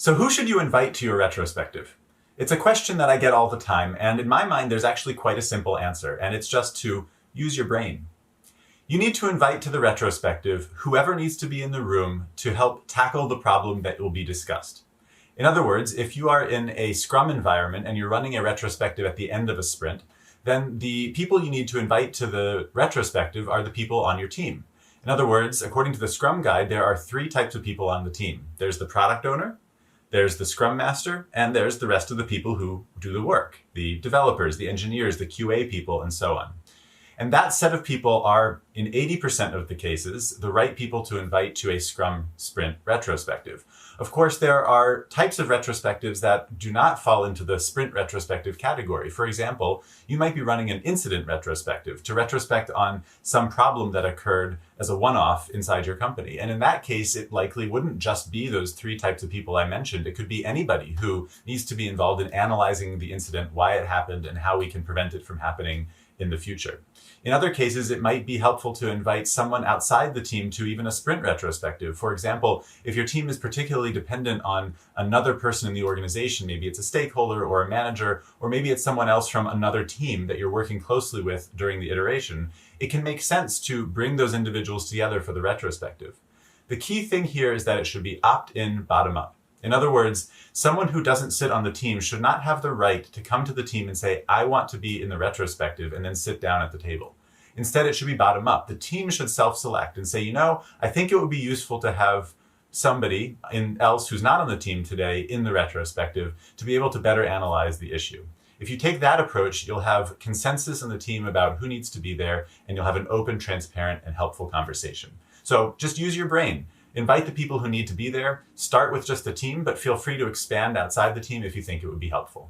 So who should you invite to your retrospective? It's a question that I get all the time, and in my mind, there's actually quite a simple answer, and it's just to use your brain. You need to invite to the retrospective whoever needs to be in the room to help tackle the problem that will be discussed. In other words, if you are in a Scrum environment and you're running a retrospective at the end of a sprint, then the people you need to invite to the retrospective are the people on your team. In other words, according to the Scrum Guide, there are 3 types of people on the team. There's the product owner, there's the Scrum Master, and there's the rest of the people who do the work, the developers, the engineers, the QA people, and so on. And that set of people are, in 80% of the cases, the right people to invite to a Scrum Sprint retrospective. Of course, there are types of retrospectives that do not fall into the sprint retrospective category. For example, you might be running an incident retrospective to retrospect on some problem that occurred as a one-off inside your company. And in that case, it likely wouldn't just be those 3 types of people I mentioned. It could be anybody who needs to be involved in analyzing the incident, why it happened, and how we can prevent it from happening in the future. In other cases, it might be helpful to invite someone outside the team to even a sprint retrospective. For example, if your team is particularly dependent on another person in the organization, maybe it's a stakeholder or a manager, or maybe it's someone else from another team that you're working closely with during the iteration, it can make sense to bring those individuals together for the retrospective. The key thing here is that it should be opt-in, bottom-up. In other words, someone who doesn't sit on the team should not have the right to come to the team and say, I want to be in the retrospective, and then sit down at the table. Instead, it should be bottom up. The team should self-select and say, I think it would be useful to have somebody else who's not on the team today in the retrospective to be able to better analyze the issue. If you take that approach, you'll have consensus in the team about who needs to be there, and you'll have an open, transparent, and helpful conversation. So just use your brain. Invite the people who need to be there. Start with just the team, but feel free to expand outside the team if you think it would be helpful.